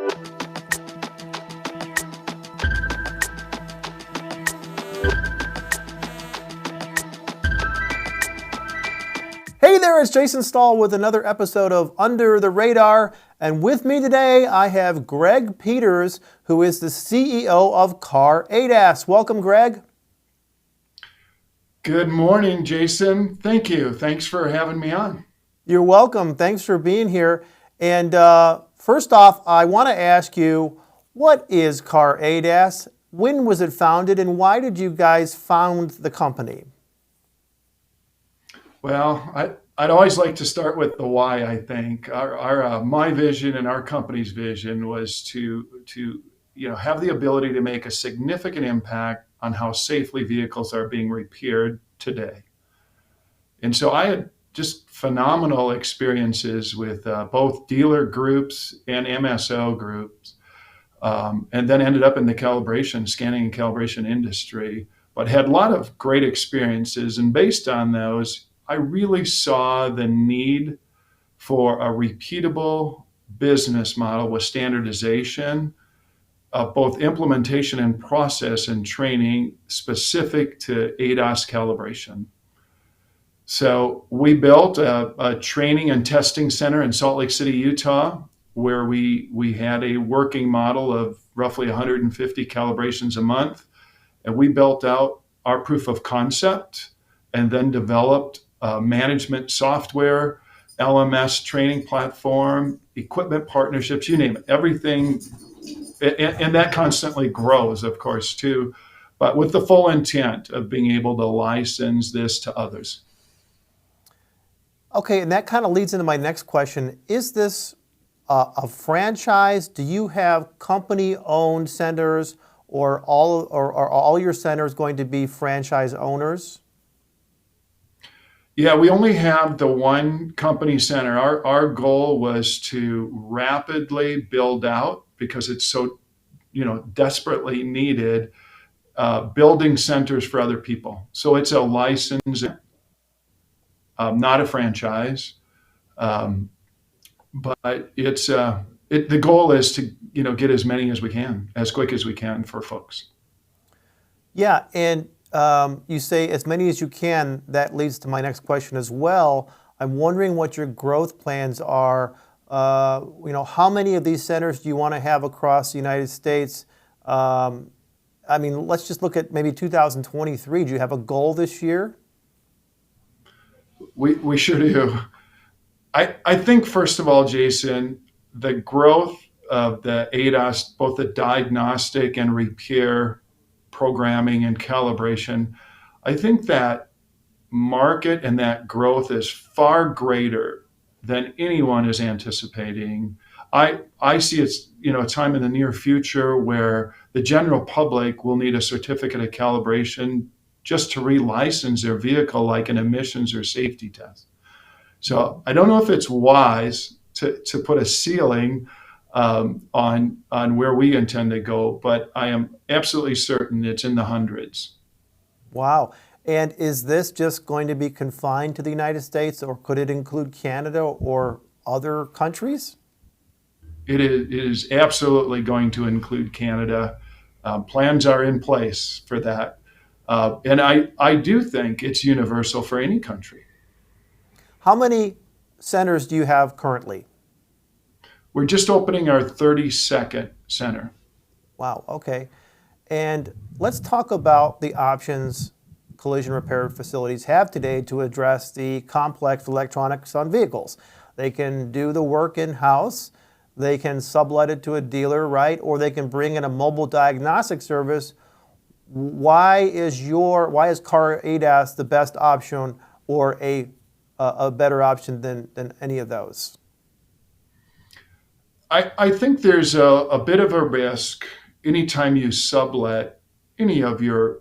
Hey there, it's Jason Stahl with another episode of Under the Radar. And with me today, I have Greg Peeters, who is the CEO of Car ADAS. Welcome, Greg. Good morning, Jason. Thank you. Thanks for having me on. You're welcome. Thanks for being here. And first off, I want to ask you, what is Car ADAS? When was it founded, and why did you guys found the company? Well, I'd always like to start with the why. I think my vision and our company's vision was to have the ability to make a significant impact on how safely vehicles are being repaired today. And so I had just phenomenal experiences with both dealer groups and MSO groups, and then ended up in the scanning and calibration industry, but had a lot of great experiences. And based on those, I really saw the need for a repeatable business model with standardization of both implementation and process and training specific to ADAS calibration. So we built a training and testing center in Salt Lake City, Utah, where we had a working model of roughly 150 calibrations a month. And we built out our proof of concept and then developed management software, LMS training platform, equipment partnerships, you name it, everything. And that constantly grows, of course, too, but with the full intent of being able to license this to others. Okay, and that kind of leads into my next question. Is this a franchise? Do you have company-owned centers, or are all your centers going to be franchise owners? Yeah, we only have the one company center. Our goal was to rapidly build out, because it's so desperately needed, building centers for other people. So it's a license, not a franchise, but it's the goal is to get as many as we can, as quick as we can for folks. Yeah, and you say as many as you can. That leads to my next question as well. I'm wondering what your growth plans are. How many of these centers do you want to have across the United States? Let's just look at maybe 2023. Do you have a goal this year? We sure do. I think, first of all, Jason, the growth of the ADAS, both the diagnostic and repair programming and calibration, I think that market and that growth is far greater than anyone is anticipating. I see it's a time in the near future where the general public will need a certificate of calibration just to relicense their vehicle, like an emissions or safety test. So I don't know if it's wise to put a ceiling on where we intend to go, but I am absolutely certain it's in the hundreds. Wow. And is this just going to be confined to the United States, or could it include Canada or other countries? It is absolutely going to include Canada. Plans are in place for that. And I do think it's universal for any country. How many centers do you have currently? We're just opening our 32nd center. Wow, okay. And let's talk about the options collision repair facilities have today to address the complex electronics on vehicles. They can do the work in-house, they can sublet it to a dealer, right? Or they can bring in a mobile diagnostic service. Why is Car ADAS the best option, or a better option than any of those? I think there's a bit of a risk anytime you sublet any of your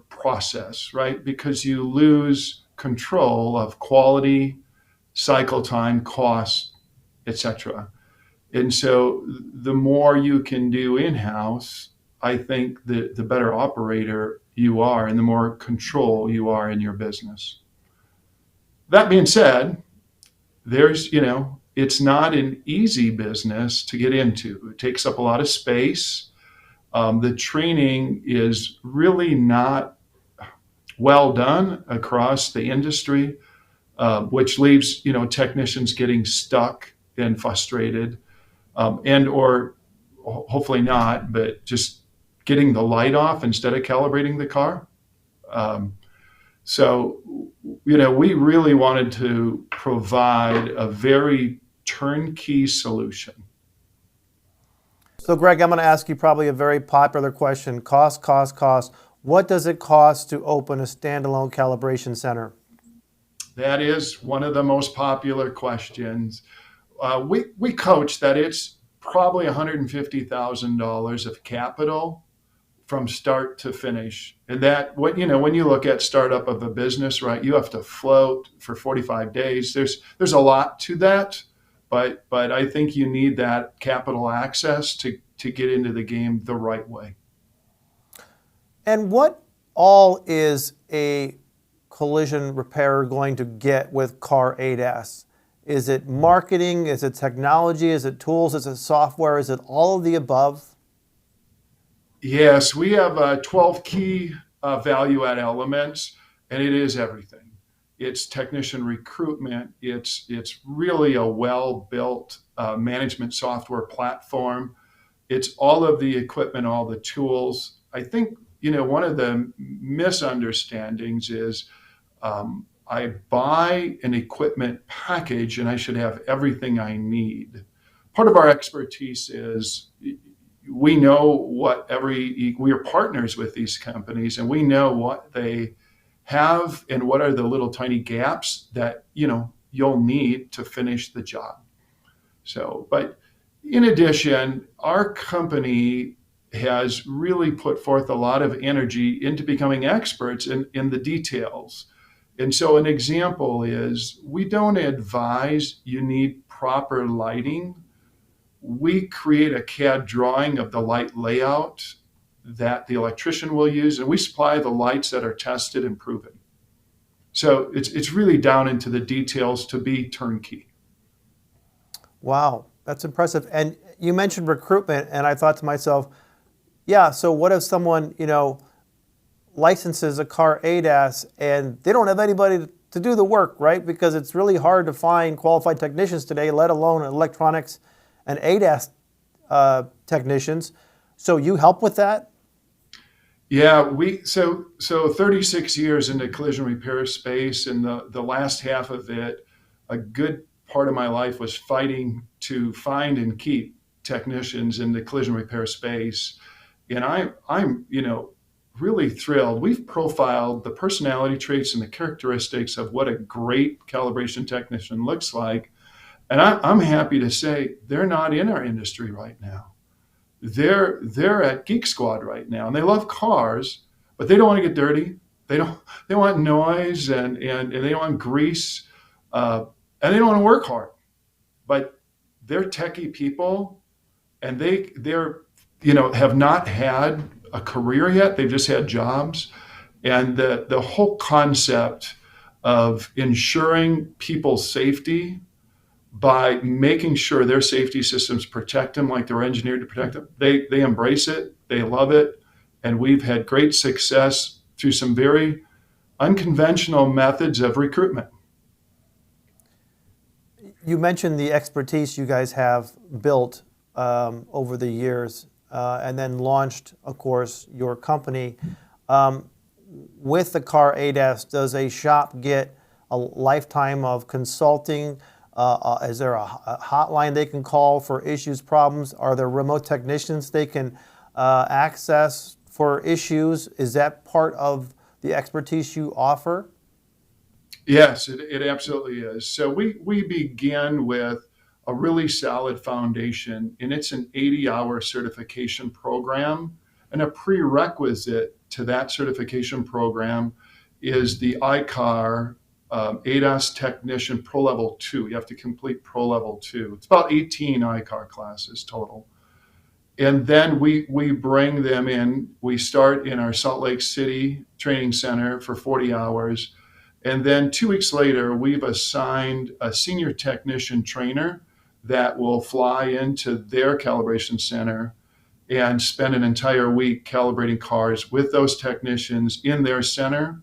process, right? Because you lose control of quality, cycle time, cost, etc. And so the more you can do in-house, I think the better operator you are and the more control you are in your business. That being said, there's it's not an easy business to get into. It takes up a lot of space. The training is really not well done across the industry, which leaves technicians getting stuck and frustrated, and or hopefully not, but just getting the light off instead of calibrating the car. Um, so, we really wanted to provide a very turnkey solution. So, Greg, I'm going to ask you probably a very popular question. Cost, cost, cost. What does it cost to open a standalone calibration center? That is one of the most popular questions. We coach that it's probably $150,000 of capital from start to finish. And that, when you look at startup of a business, right, you have to float for 45 days. There's a lot to that, but I think you need that capital access to get into the game the right way. And what all is a collision repairer going to get with car ADAS? Is it marketing? Is it technology? Is it tools? Is it software? Is it all of the above? Yes, we have 12 key value add elements, and it is everything. It's technician recruitment. It's really a well-built management software platform. It's all of the equipment, all the tools. I think, one of the misunderstandings is I buy an equipment package and I should have everything I need. Part of our expertise is we know we are partners with these companies, and we know what they have and what are the little tiny gaps that, you'll need to finish the job. So, but in addition, our company has really put forth a lot of energy into becoming experts in the details. And so an example is we don't advise you need proper lighting. We create a CAD drawing of the light layout that the electrician will use, and we supply the lights that are tested and proven. So it's really down into the details to be turnkey. Wow, that's impressive. And you mentioned recruitment, and I thought to myself, yeah, so what if someone, licenses a car ADAS and they don't have anybody to do the work, right? Because it's really hard to find qualified technicians today, let alone electronics and ADAS technicians. So you help with that? Yeah, so 36 years in the collision repair space, and the last half of it, a good part of my life was fighting to find and keep technicians in the collision repair space. And I'm really thrilled. We've profiled the personality traits and the characteristics of what a great calibration technician looks like. And I'm happy to say they're not in our industry right now. They're at Geek Squad right now, and they love cars, but they don't want to get dirty. They want noise and they want grease, and they don't want to work hard. But they're techie people, and they're have not had a career yet. They've just had jobs, and the whole concept of ensuring people's safety by making sure their safety systems protect them like they're engineered to protect them. They embrace it, they love it, and we've had great success through some very unconventional methods of recruitment. You mentioned the expertise you guys have built over the years and then launched, of course, your company. With the car ADAS, does a shop get a lifetime of consulting? Is there a hotline they can call for issues, problems? Are there remote technicians they can access for issues? Is that part of the expertise you offer? Yes, it absolutely is. So we begin with a really solid foundation, and it's an 80-hour certification program. And a prerequisite to that certification program is the ICAR ADAS Technician Pro Level 2. You have to complete Pro Level 2. It's about 18 ICAR classes total. And then we bring them in. We start in our Salt Lake City training center for 40 hours. And then 2 weeks later, we've assigned a senior technician trainer that will fly into their calibration center and spend an entire week calibrating cars with those technicians in their center.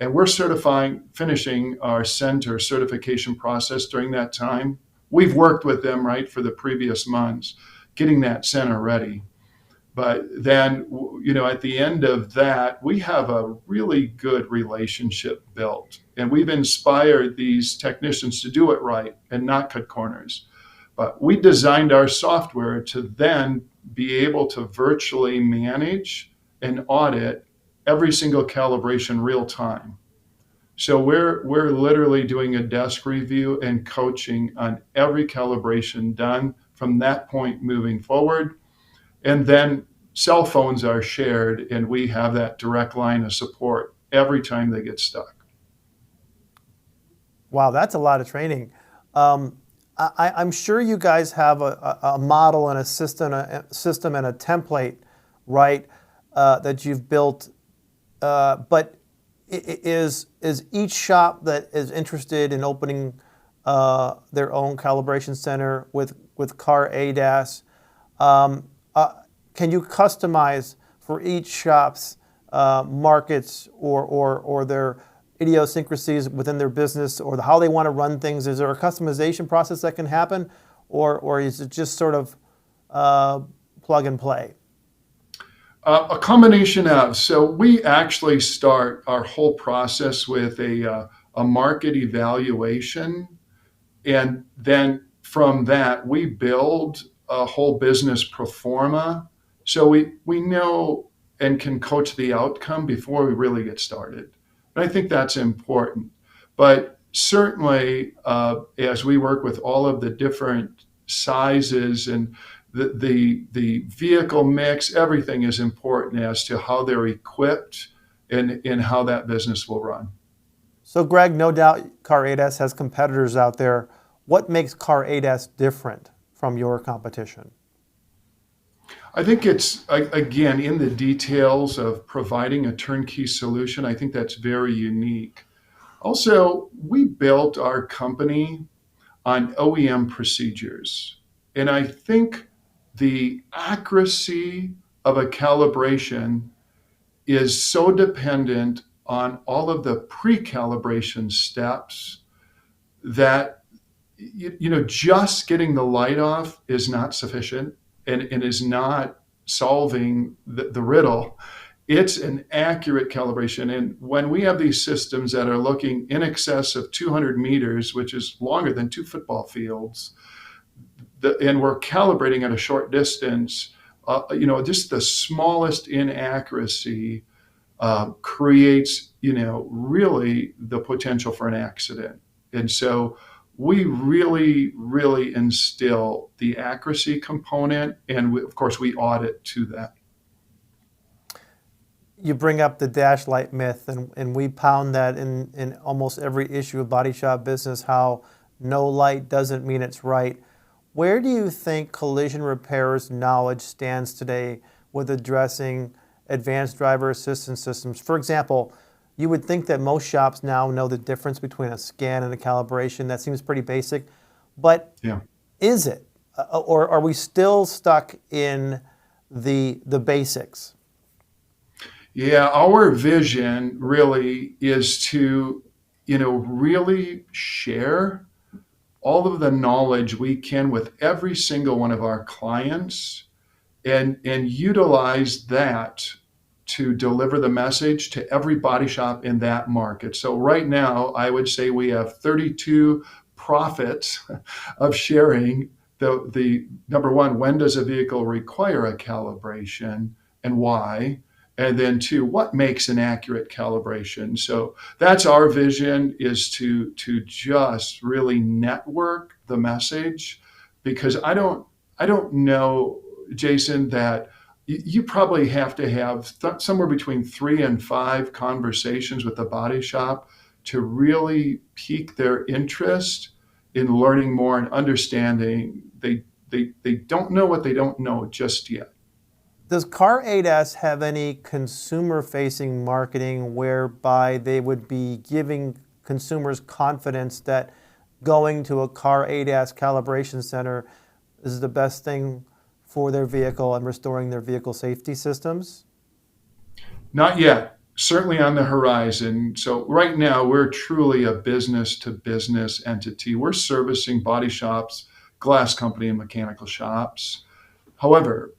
And we're finishing our center certification process during that time. We've worked with them, right, for the previous months, getting that center ready. But then, at the end of that, we have a really good relationship built. And we've inspired these technicians to do it right and not cut corners. But we designed our software to then be able to virtually manage and audit every single calibration real time. So we're literally doing a desk review and coaching on every calibration done from that point moving forward. And then cell phones are shared, and we have that direct line of support every time they get stuck. Wow, that's a lot of training. I'm sure you guys have a model and a system and a template, right, that you've built. But is each shop that is interested in opening their own calibration center with car ADAS, can you customize for each shop's markets or their idiosyncrasies within their business or how they want to run things? Is there a customization process that can happen, or is it just sort of plug and play? A combination of. So we actually start our whole process with a market evaluation, and then from that we build a whole business pro forma. So we know and can coach the outcome before we really get started. And I think that's important. But certainly, as we work with all of the different sizes and the vehicle mix, everything is important as to how they're equipped and how that business will run. So Greg, no doubt Car ADAS has competitors out there. What makes Car ADAS different from your competition? I think it's, again, in the details of providing a turnkey solution. I think that's very unique. Also, we built our company on OEM procedures. And I think the accuracy of a calibration is so dependent on all of the pre-calibration steps that just getting the light off is not sufficient and is not solving the riddle. It's an accurate calibration. And when we have these systems that are looking in excess of 200 meters, which is longer than 2 football fields, and we're calibrating at a short distance, just the smallest inaccuracy creates, really the potential for an accident. And so we really, really instill the accuracy component, and of course we audit to that. You bring up the dash light myth, and we pound that in almost every issue of Body Shop Business, how no light doesn't mean it's right. Where do you think collision repairers' knowledge stands today with addressing advanced driver assistance systems? For example, you would think that most shops now know the difference between a scan and a calibration. That seems pretty basic. But is it? Or are we still stuck in the basics? Yeah, our vision really is to, really share all of the knowledge we can with every single one of our clients and utilize that to deliver the message to every body shop in that market. So right now, I would say we have 32 profits of sharing the number one, when does a vehicle require a calibration and why? And then 2, what makes an accurate calibration? So that's our vision, is to just really network the message, because I don't know, Jason, that you probably have to have somewhere between 3 and 5 conversations with the body shop to really pique their interest in learning more and understanding. They don't know what they don't know just yet. Does Car ADAS have any consumer-facing marketing whereby they would be giving consumers confidence that going to a car ADAS calibration center is the best thing for their vehicle and restoring their vehicle safety systems? Not yet. Certainly on the horizon. So right now, we're truly a business-to-business entity. We're servicing body shops, glass company, and mechanical shops. However,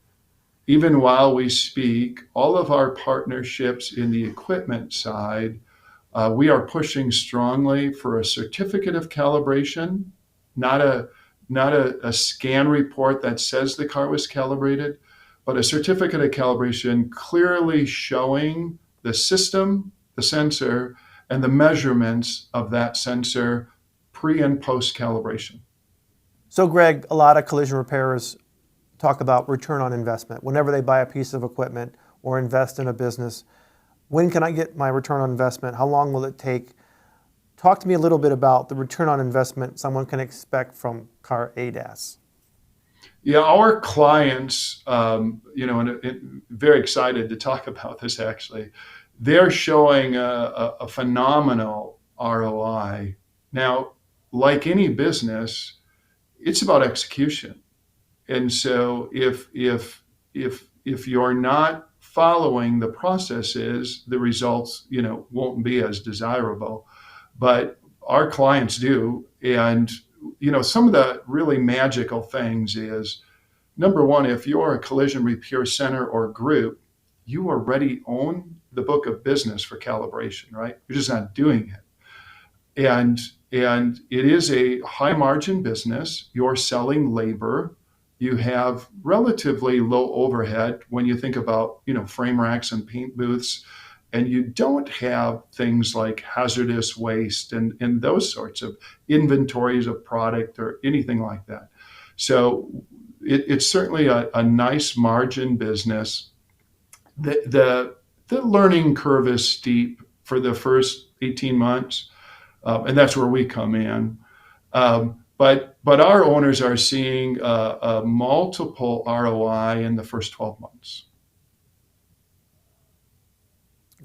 even while we speak, all of our partnerships in the equipment side, we are pushing strongly for a certificate of calibration, not a scan report that says the car was calibrated, but a certificate of calibration clearly showing the system, the sensor, and the measurements of that sensor pre and post calibration. So Greg, a lot of collision repairers talk about return on investment. Whenever they buy a piece of equipment or invest in a business, when can I get my return on investment? How long will it take? Talk to me a little bit about the return on investment someone can expect from car ADAS. Yeah, our clients, and very excited to talk about this actually. They're showing a phenomenal ROI. Now, like any business, it's about execution. And so if you're not following the processes, the results, won't be as desirable. But our clients do. And, some of the really magical things is, number one, if you're a collision repair center or group, you already own the book of business for calibration, right? You're just not doing it. And it is a high margin business. You're selling labor. You have relatively low overhead when you think about, frame racks and paint booths, and you don't have things like hazardous waste and those sorts of inventories of product or anything like that. So it's certainly a nice margin business. The learning curve is steep for the first 18 months, and that's where we come in. But our owners are seeing a multiple ROI in the first 12 months.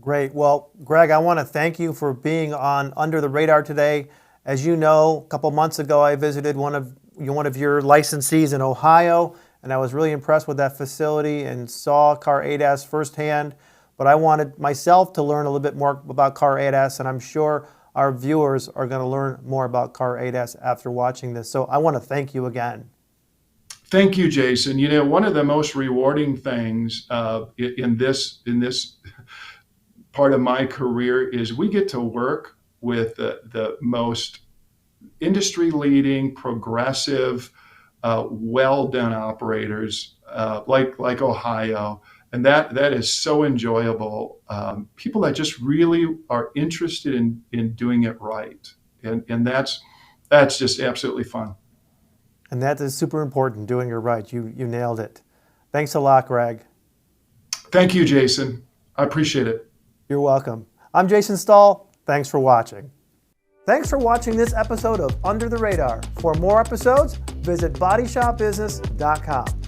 Great. Well, Greg, I want to thank you for being on Under the Radar today. As you know, a couple months ago, I visited one of your licensees in Ohio, and I was really impressed with that facility and saw car ADAS firsthand. But I wanted myself to learn a little bit more about car ADAS, and I'm sure our viewers are going to learn more about car ADAS after watching this. So I want to thank you again. Thank you, Jason. One of the most rewarding things in this part of my career is we get to work with the most industry-leading, progressive, well-done operators like Ohio. And that is so enjoyable. People that just really are interested in doing it right. And that's just absolutely fun. And that is super important, doing it right. You nailed it. Thanks a lot, Greg. Thank you, Jason. I appreciate it. You're welcome. I'm Jason Stahl. Thanks for watching. Thanks for watching this episode of Under the Radar. For more episodes, visit BodyShopBusiness.com.